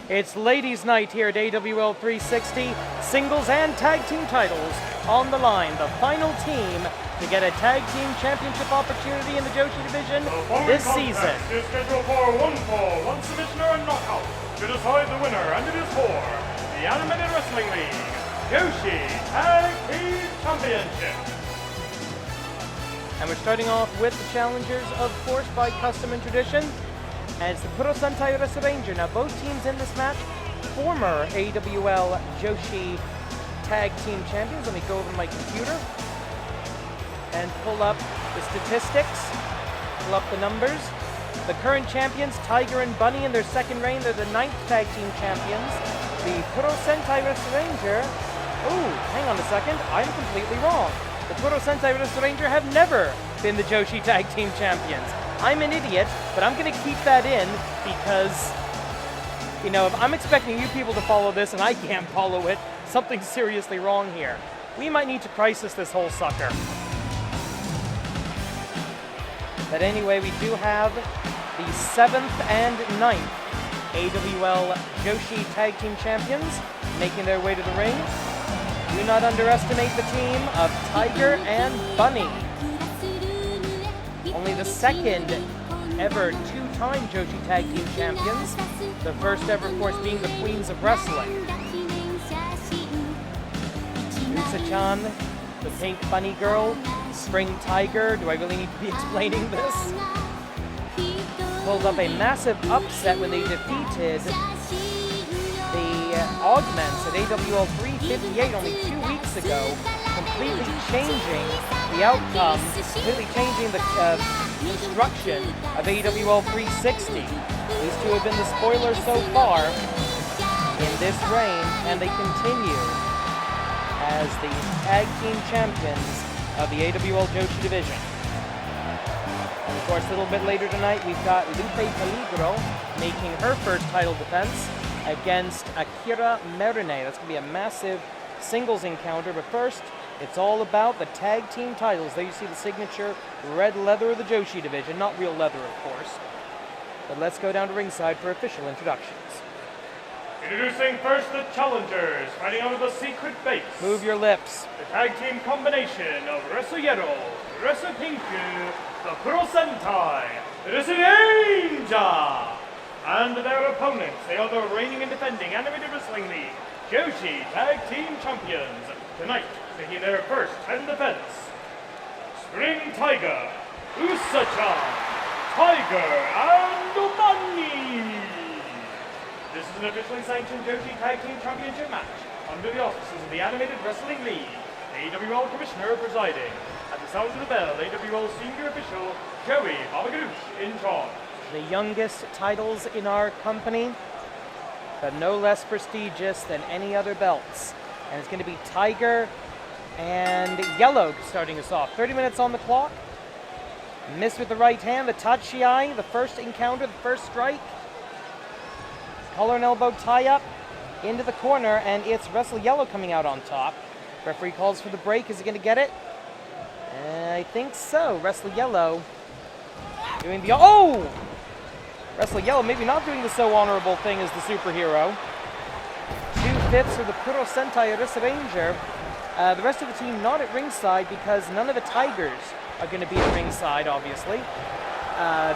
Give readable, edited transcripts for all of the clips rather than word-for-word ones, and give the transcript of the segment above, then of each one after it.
It's ladies' night here at AWL 360. Singles and tag team titles on the line. The final team to get a tag team championship opportunity in the Joshi division this season. Is scheduled for one fall, one submission or a knockout to decide the winner, and it is for the Animated Wrestling League Joshi Tag Team Championship. And we're starting off with the challengers, of course, by custom and tradition. And it's the Purosentai Resuranger. Now, both teams in this match, former AWL Joshi Tag Team Champions. Let me go over to my computer and pull up the statistics, pull up the numbers. The current champions, Tiger and Bunny, in their second reign, they're the 9th Tag Team Champions. The Purosentai Resuranger, oh, hang on a second, I'm completely wrong. The Purosentai Resuranger have never been the Joshi Tag Team Champions. I'm an idiot, but I'm going to keep that in because, you know, if I'm expecting you people to follow this and I can't follow it, something's seriously wrong here. We might need to crisis this whole sucker. But anyway, we do have the 7th and 9th AWL Joshi Tag Team Champions making their way to the ring. Do not underestimate the team of Tiger and Bunny. Only the second ever two-time Joshi Tag Team Champions. The first ever, of course, being the Queens of Wrestling. Usa-chan, the Pink Bunny Girl, Spring Tiger. Do I really need to be explaining this? Pulled up a massive upset when they defeated the Augments at AWL 358 only 2 weeks ago, completely changing the outcome, completely changing the construction of AWL 360. These two have been the spoilers so far in this reign, and they continue as the tag team champions of the AWL Joshi division. And of course, a little bit later tonight, we've got Lupe Peligro making her first title defense against Akira Merune. That's going to be a massive singles encounter, but first, it's all about the tag team titles. There you see the signature red leather of the Joshi division, not real leather, of course. But let's go down to ringside for official introductions. Introducing first the challengers, fighting out of the secret base. Move your lips. The tag team combination of Resuranger, Resupinku, the Purosentai, Resuranger, and their opponents. They are the reigning and defending Animated Wrestling League Joshi Tag Team Champions. Tonight, making their first title defense, Spring Tiger, Usa-chan, Tiger, and Bunny. This is an officially sanctioned Joshi Tag Team Championship match under the auspices of the Animated Wrestling League. AWL Commissioner presiding. At the sound of the bell, AWL Senior Official Joey Babagadush in charge. The youngest titles in our company, but no less prestigious than any other belts. And it's going to be Tiger and Yellow starting us off. 30 minutes on the clock. Missed with the right hand, the Tachiai, the first encounter, the first strike. Collar and elbow tie-up into the corner, and it's Wrestle Yellow coming out on top. Referee calls for the break. Is he going to get it? I think so. Wrestle Yellow doing the... Oh! Wrestle Yellow maybe not doing the so honorable thing as the superhero. 2/5 of the Purosentai Resuranger. The rest of the team not at ringside because none of the Tigers are going to be at ringside, obviously,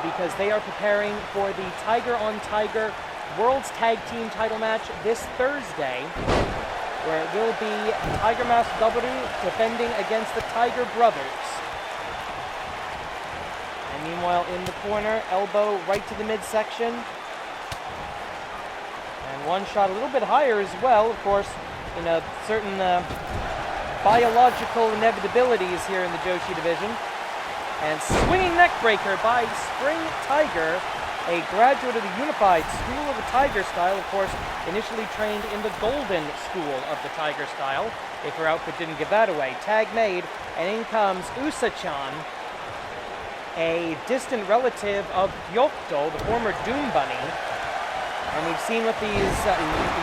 because they are preparing for the Tiger on Tiger World's Tag Team title match this Thursday, where it will be Tiger Mask W defending against the Tiger Brothers. And meanwhile, in the corner, elbow right to the midsection. And one shot a little bit higher as well, of course, in a certain biological inevitabilities here in the Joshi division. And swinging neck breaker by Spring Tiger, a graduate of the Unified School of the Tiger Style, of course, initially trained in the Golden School of the Tiger Style, if her outfit didn't give that away. Tag made, and in comes Usa-chan, a distant relative of Gyokto, the former Doom Bunny. And we've seen what these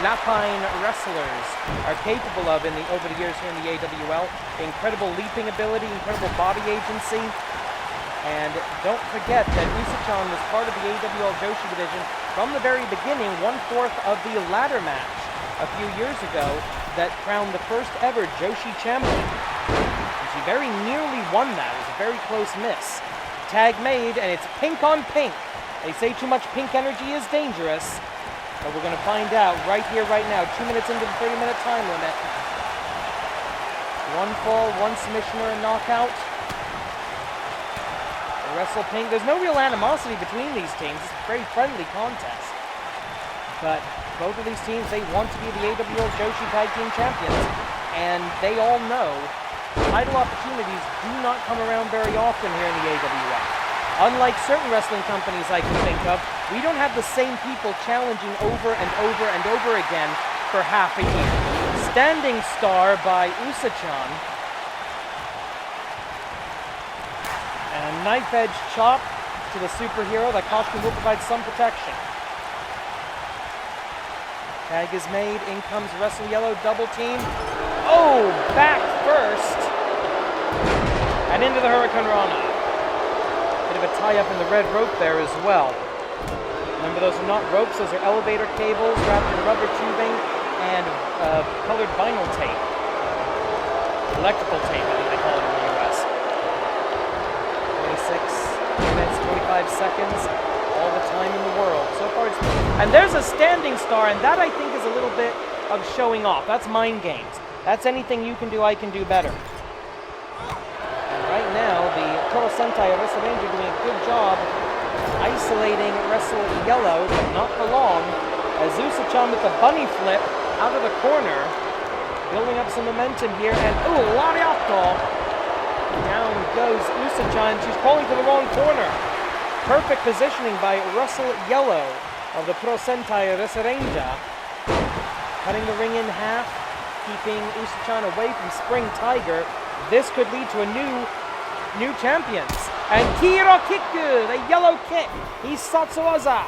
Lapine wrestlers are capable of over the years here in the AWL. Incredible leaping ability, incredible body agency. And don't forget that Usa-chan was part of the AWL Joshi division from the very beginning, 1/4 of the ladder match a few years ago that crowned the first ever Joshi champion. And she very nearly won that. It was a very close miss. Tag made, and it's pink on pink. They say too much pink energy is dangerous, but we're going to find out right here, right now. 2 minutes into the 30-minute time limit. One fall, one submission or a knockout. They wrestle pink. There's no real animosity between these teams. It's a very friendly contest. But both of these teams, they want to be the AWL Joshi Tag Team Champions. And they all know title opportunities do not come around very often here in the AWL. Unlike certain wrestling companies I can think of, we don't have the same people challenging over and over and over again for half a year. Standing star by Usa-chan. And a knife edge chop to the superhero. That costume will provide some protection. Tag is made. In comes Wrestle Yellow. Double team. Oh, back first. And into the Hurricane Rana. Bit of a tie-up in the red rope there as well. Remember, those are not ropes. Those are elevator cables wrapped in rubber tubing and colored vinyl tape. Electrical tape, I think they call it in the US. 26 minutes, 25 seconds, all the time in the world. So far it's... And there's a standing star, and that I think is a little bit of showing off. That's mind games. That's anything you can do, I can do better. And right now, the Purosentai Resuranger doing a good job isolating Wrestle Yellow, but not for long, as Usa-chan with the bunny flip out of the corner, building up some momentum here, and ooh, lariato! Down goes Usa-chan. She's falling to the wrong corner. Perfect positioning by Wrestle Yellow of the Purosentai Resuranger. Cutting the ring in half, keeping Usa-chan away from Spring Tiger. This could lead to a new champions. And Kiro Kiku, the yellow kick. He's Satsuwaza.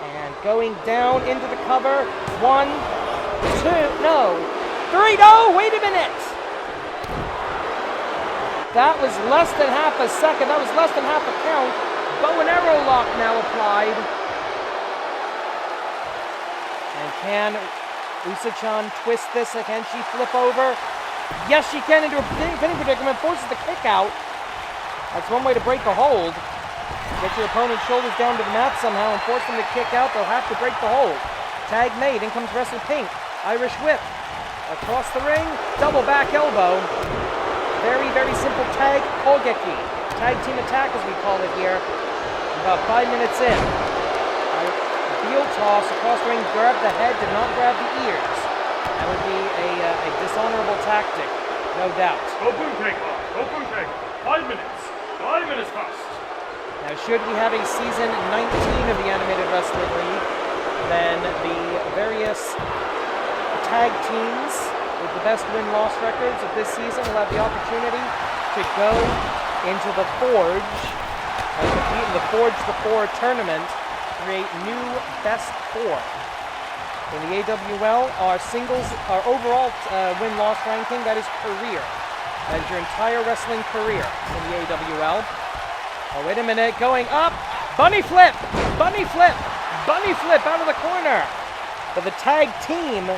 And going down into the cover. 1, 2, no. 3, no, wait a minute. That was less than half a second. That was less than half a count. Bow and arrow lock now applied. And can Usa-chan twist this? Can she flip over? Yes, she can into a pinning predicament. Forces the kick out. That's one way to break a hold. Get your opponent's shoulders down to the mat somehow and force them to kick out. They'll have to break the hold. Tag made. In comes Wrestle Pink. Irish whip. Across the ring. Double back elbow. Very, very simple tag. Kogeki. Tag team attack as we call it here. About 5 minutes in. Heel toss across the ring. Grab the head. Did not grab the ears. That would be a dishonorable tactic. No doubt. Open takeoff. Open takeoff. 5 minutes. 5 minutes past. Now, should we have a season 19 of the Animated Wrestling League, then the various tag teams with the best win-loss records of this season will have the opportunity to go into the Forge and compete in the Forge the 4 tournament, create new best 4. In the AWL, our overall win-loss ranking, that is career. That is your entire wrestling career in the AWL. Oh, wait a minute, going up, bunny flip, bunny flip, bunny flip out of the corner. But the tag team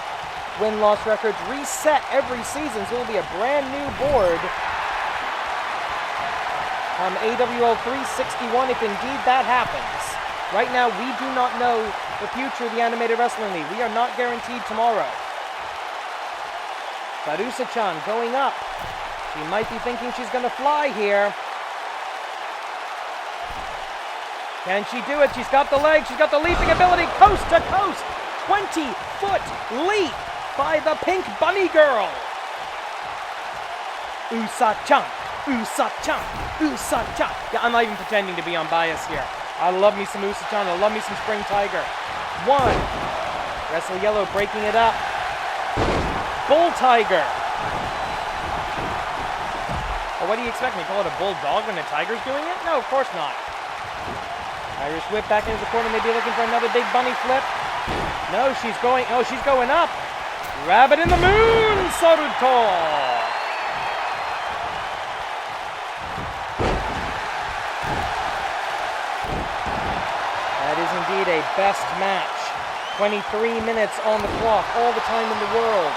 win-loss records reset every season, so it will be a brand new board on AWL 361 if indeed that happens. Right now, we do not know the future of the Animated Wrestling League. We are not guaranteed tomorrow. But Usa-chan going up. She might be thinking she's going to fly here. Can she do it? She's got the legs. She's got the leaping ability. Coast to coast. 20-foot leap by the Pink Bunny Girl. Usa-chan. Usa-chan. Usa-chan. Yeah, I'm not even pretending to be unbiased here. I love me some Usa-chan. I love me some Spring Tiger. 1. Wrestle Yellow breaking it up. Bull Tiger. Oh, what do you expect me to call it a bulldog when a tiger's doing it? No, of course not. Irish whip back into the corner, maybe looking for another big bunny flip. No, she's going up. Rabbit in the moon, Saruto. That best match. 23 minutes on the clock, all the time in the world.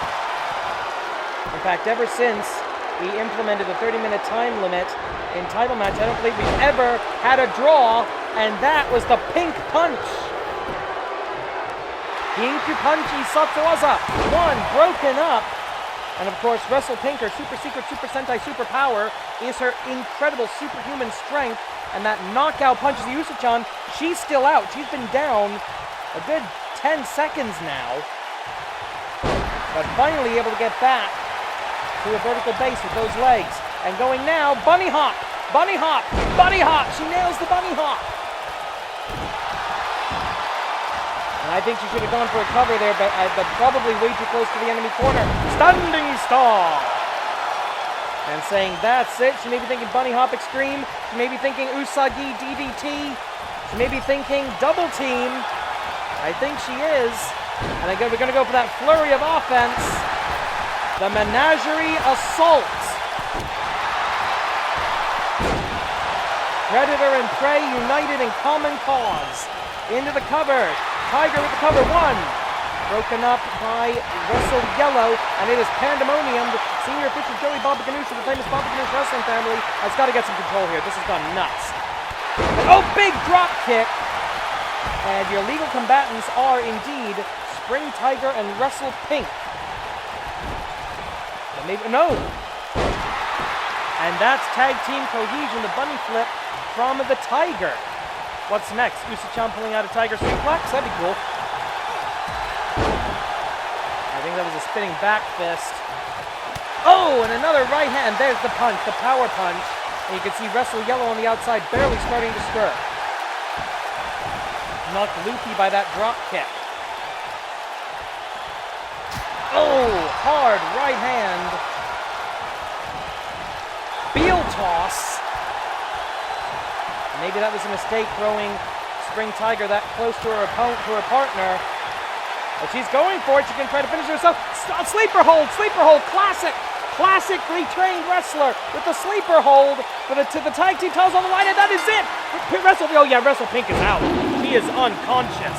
In fact, ever since we implemented the 30-minute time limit in title match, I don't believe we've ever had a draw, and that was the pink punch. Pinku Punchi Satsuwaza, one broken up. And of course, Wrestle Pink, her super secret, super Sentai, super power is her incredible superhuman strength, and that knockout punches the Usa-chan. She's still out. She's been down a good 10 seconds now, but finally able to get back to a vertical base with those legs. And going now, bunny hop, bunny hop, bunny hop. She nails the bunny hop. And I think she should have gone for a cover there, but probably way too close to the enemy corner. Standing star. And saying that's it. She may be thinking bunny hop extreme. She may be thinking Usagi DDT. She may be thinking double team. I think she is. And again, we're going to go for that flurry of offense. The Menagerie Assault. Predator and prey united in common cause. Into the cover. Tiger with the cover, one. Broken up by Wrestle Yellow, and it is pandemonium. The senior official Joey Baba Ganoush of the famous Baba Ganoush wrestling family has got to get some control here. This has gone nuts. And, oh, big drop kick. And your legal combatants are indeed Spring Tiger and Wrestle Pink. Maybe, no. And that's tag team cohesion, the bunny flip from the Tiger. What's next? Usa-chan pulling out a Tiger suplex? That'd be cool. I think that was a spinning back fist. Oh, and another right hand. There's the punch, the power punch. And you can see Wrestle Yellow on the outside barely starting to stir. Knocked Lupe by that drop kick. Oh, hard right hand. Heel toss. Maybe that was a mistake throwing Spring Tiger that close to her opponent, to her partner. But she's going for it. She can try to finish herself. Sleeper hold, classically trained wrestler with the sleeper hold to the tag team titles on the line, and that is it. Wrestle Pink is out. He is unconscious.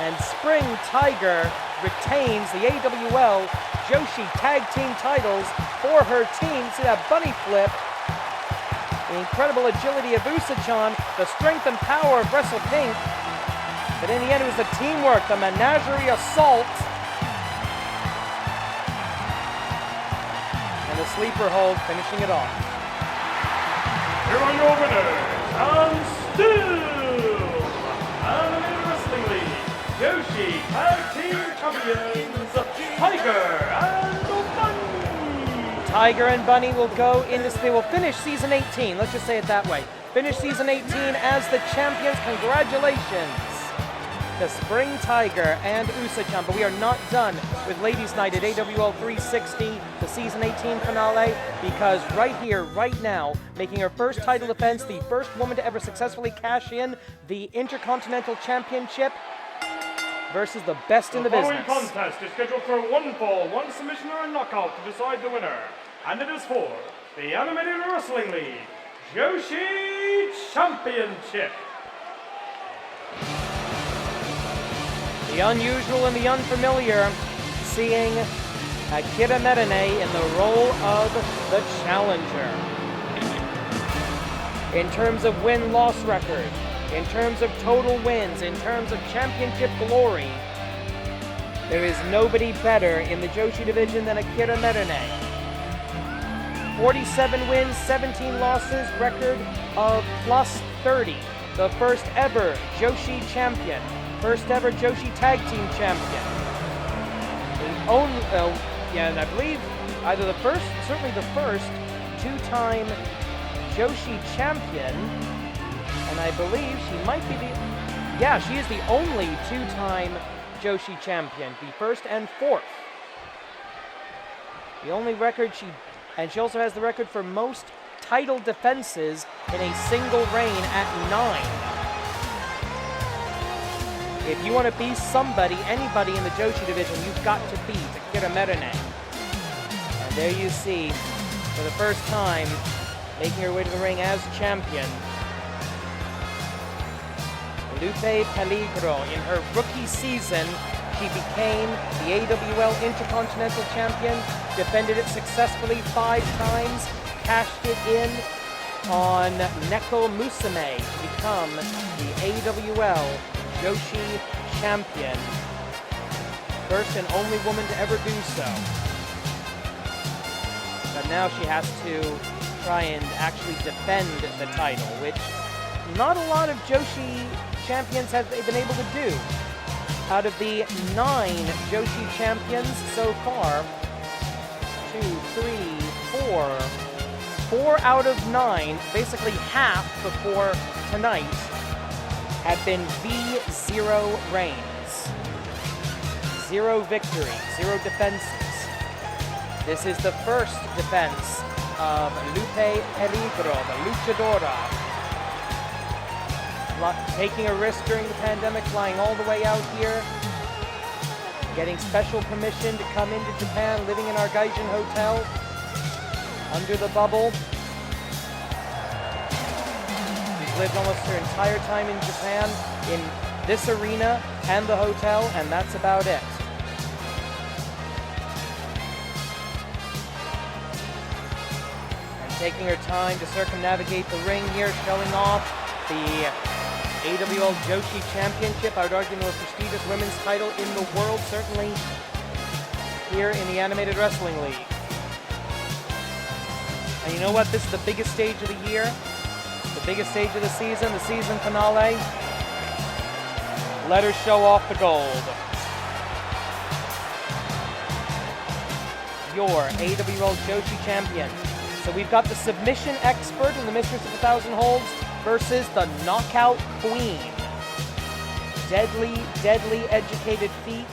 And Spring Tiger retains the AWL Joshi tag team titles for her team. See that bunny flip. The incredible agility of Usa-chan, the strength and power of Wrestle Pink. But in the end, it was the teamwork, the Menagerie Assault. And the sleeper hold finishing it off. Here are your winners, and still Animated Wrestling League Joshi Tag Team Champions, Tiger and Bunny. Tiger and Bunny will go into, they will finish season 18, let's just say it that way. Finish season 18 as the champions. Congratulations to Spring Tiger and Usa-chan. But we are not done with Ladies Night at AWL 360, the season 18 finale, because right here, right now, making her first title defense, the first woman to ever successfully cash in the Intercontinental Championship versus the best in the business. The following contest is scheduled for one fall, one submission, or a knockout to decide the winner. And it is for the Animated Wrestling League Joshi Championship. The unusual and the unfamiliar, seeing Akira Merune in the role of the challenger. In terms of win-loss record, in terms of total wins, in terms of championship glory, there is nobody better in the Joshi division than Akira Merune. 47 wins, 17 losses, record of plus 30. The first ever Joshi champion. First ever Joshi tag team champion. And I believe either the first, certainly the first, two-time Joshi champion. And I believe she might be she is the only two-time Joshi champion. The first and fourth. The only record and she also has the record for most title defenses in a single reign at 9. If you want to be somebody, anybody in the Joshi division, you've got to beat Akira Merune. And there you see, for the first time, making her way to the ring as champion, Lupe Peligro. In her rookie season, she became the AWL Intercontinental Champion, defended it successfully 5 times, cashed it in on Neko Musume to become the AWL Joshi Champion. First and only woman to ever do so. But now she has to try and actually defend the title, which not a lot of Joshi champions have been able to do. Out of the 9 Joshi champions so far, 4 out of 9, basically half before tonight, have been V0 reigns. 0 victory, 0 defenses. This is the first defense of Lupe Peligro, the luchadora. Taking a risk during the pandemic, flying all the way out here, getting special permission to come into Japan, living in our Gaijin hotel, under the bubble. She's lived almost her entire time in Japan, in this arena and the hotel, and that's about it. And taking her time to circumnavigate the ring here, showing off the AWL Joshi Championship, I would argue the most prestigious women's title in the world, certainly here in the Animated Wrestling League. And you know what? This is the biggest stage of the year, the biggest stage of the season finale. Let her show off the gold. Your AWL Joshi Champion. So we've got the submission expert and the mistress of 1,000 holds versus the knockout queen. Deadly, deadly educated feet.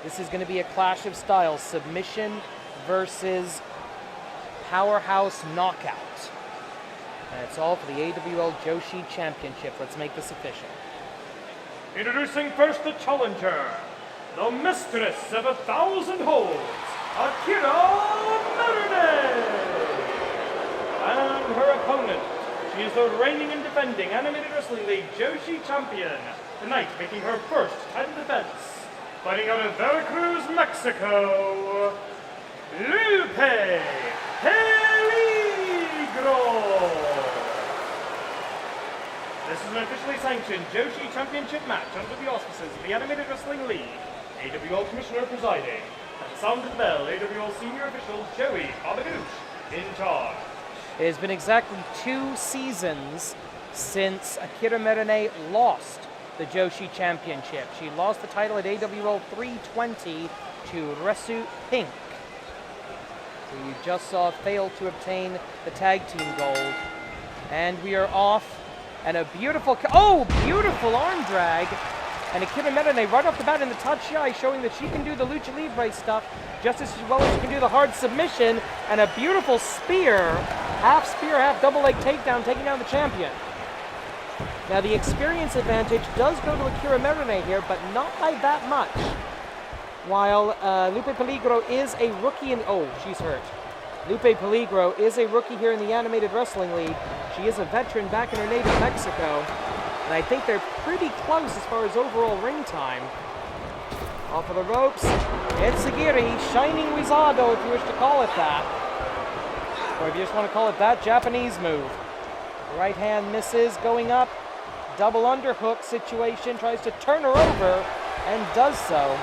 This is going to be a clash of styles. Submission versus powerhouse knockout. And it's all for the AWL Joshi Championship. Let's make this official. Introducing first the challenger, the mistress of 1,000 holds, Akira Merune. And her opponent, she is the reigning and defending Animated Wrestling League Joshi Champion, tonight making her first title defense, fighting out of Veracruz, Mexico, Lupe Peligro. This is an officially sanctioned Joshi Championship match under the auspices of the Animated Wrestling League. AWL Commissioner presiding. At the sound of the bell, AWL Senior Official Joey Abadouche in charge. It has been exactly 2 seasons since Akira Merune lost the Joshi Championship. She lost the title at AWL 320 to Resu Pink, who you just saw fail to obtain the tag team gold. And we are off. And a beautiful, beautiful arm drag. And Akira Merune right off the bat in the tachiai, showing that she can do the lucha libre stuff just as well as she can do the hard submission. And a beautiful spear, half double leg takedown, taking down the champion. Now the experience advantage does go to Akira Merune here, but not by that much. While Lupe Peligro is a rookie in, she's hurt. Lupe Peligro is a rookie here in the Animated Wrestling League. She is a veteran back in her native Mexico. And I think they're pretty close as far as overall ring time. Off of the ropes, it's Sagiri, Shining Wizado if you wish to call it that. Or if you just want to call it that, Japanese move. Right hand misses, going up. Double underhook situation, tries to turn her over, and does so.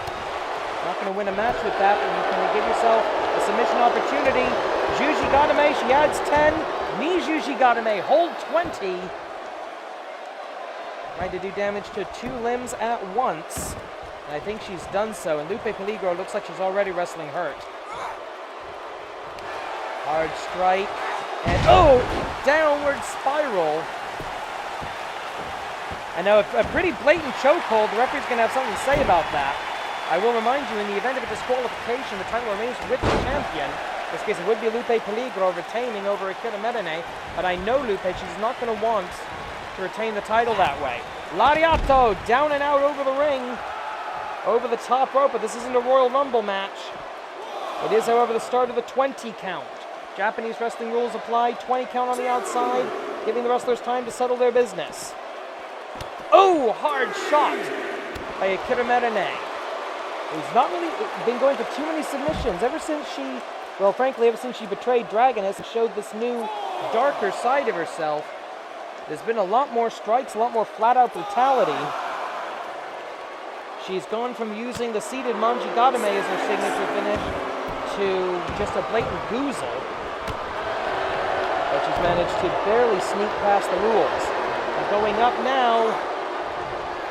Not going to win a match with that, but you can give yourself a submission opportunity. Juji Gatame, she adds 10. Knee Juji Gatame, hold 20. Trying to do damage to 2 limbs at once. And I think she's done so. And Lupe Peligro looks like she's already wrestling hurt. Hard strike. And downward spiral. And now a pretty blatant chokehold. The referee's going to have something to say about that. I will remind you, in the event of a disqualification, the title remains with the champion. In this case, it would be Lupe Peligro retaining over Akira Merune, but I know Lupe, she's not going to want to retain the title that way. Lariato, down and out over the ring, over the top rope, but this isn't a Royal Rumble match. It is, however, the start of the 20 count. Japanese wrestling rules apply, 20 count on the outside, giving the wrestlers time to settle their business. Oh, hard shot by Akira Merune. He's not really been going for too many submissions ever since ever since she betrayed Dragoness and showed this new, darker side of herself. There's been a lot more strikes, a lot more flat-out brutality. She's gone from using the seated Manjigatame as her signature finish to just a blatant goozle. But she's managed to barely sneak past the rules. And going up now,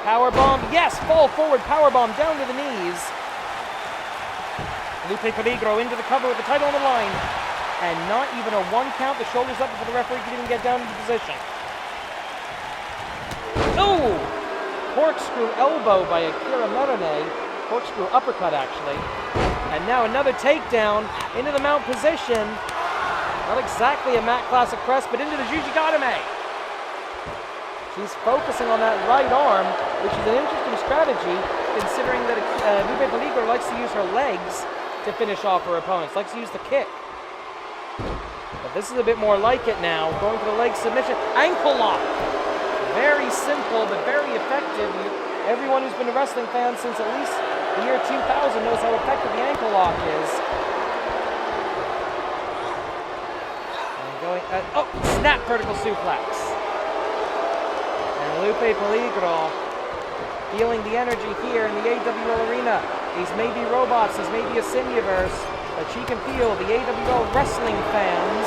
powerbomb, yes, fall forward powerbomb down to the knees. Lupe Peligro into the cover with the title on the line. And not even a 1 count, the shoulders up before the referee could even get down into position. Oh! Corkscrew elbow by Akira Merune. Corkscrew uppercut, actually. And now another takedown into the mount position. Not exactly a mat classic press, but into the Jujigatame. She's focusing on that right arm, which is an interesting strategy, considering that Lupe Peligro likes to use her legs to finish off her opponents, likes to use the kick. But this is a bit more like it now, going for the leg submission. Ankle lock! Very simple, but very effective. Everyone who's been a wrestling fan since at least the year 2000 knows how effective the ankle lock is. And going, snap vertical suplex. And Lupe Peligro feeling the energy here in the AWL arena. These may be robots, these may be a Simiaverse, but she can feel the AWL wrestling fans,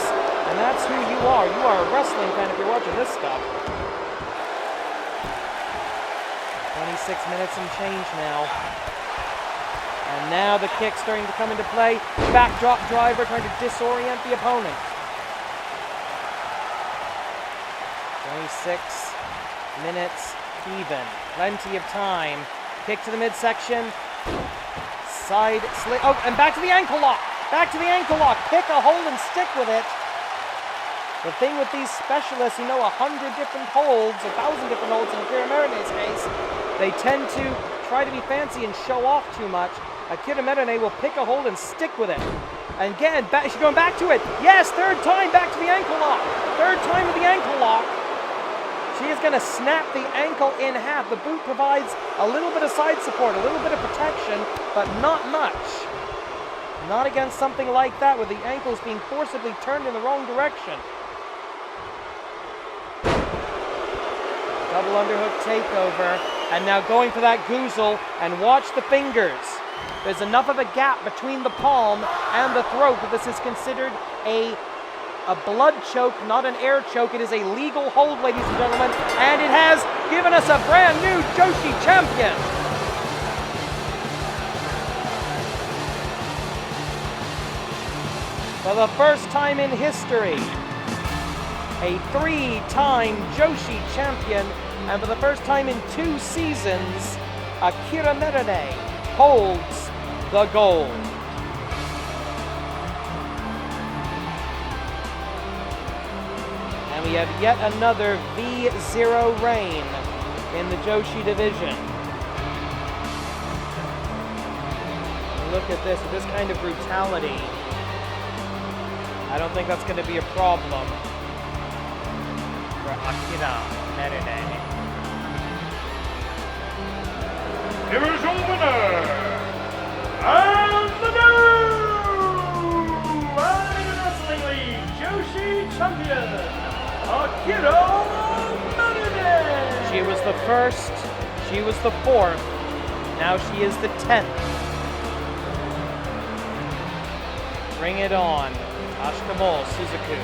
and that's who you are. You are a wrestling fan if you're watching this stuff. 26 minutes and change now. And now the kick starting to come into play. Backdrop driver trying to disorient the opponent. 26 minutes even. Plenty of time. Kick to the midsection. Side slit. Oh, and back to the ankle lock. Back to the ankle lock. Pick a hold and stick with it. The thing with these specialists, 100 different holds, 1,000 different holds in Akira Merune's case, they tend to try to be fancy and show off too much. Akira Merune will pick a hold and stick with it. And again, she's going back to it. Yes, third time back to the ankle lock. Third time with the ankle lock. She is going to snap the ankle in half. The boot provides a little bit of side support, a little bit of protection, but not much. Not against something like that, with the ankles being forcibly turned in the wrong direction. Double underhook takeover, and now going for that goozle, and watch the fingers. There's enough of a gap between the palm and the throat that this is considered a blood choke, not an air choke. It is a legal hold, ladies and gentlemen, and it has given us a brand new Joshi champion. For the first time in history, a 3-time Joshi champion, and for the first time in 2 seasons, Akira Merune holds the gold. And we have yet another V0 reign in the Joshi division. Look at this, with this kind of brutality. I don't think that's going to be a problem for Akira Merune. Here is your winner, and the new Wrestling League Joshi champion, Akira Merune. She was the first, she was the 4th, now she is the 10th. Bring it on, Ashikamoto Suzuku.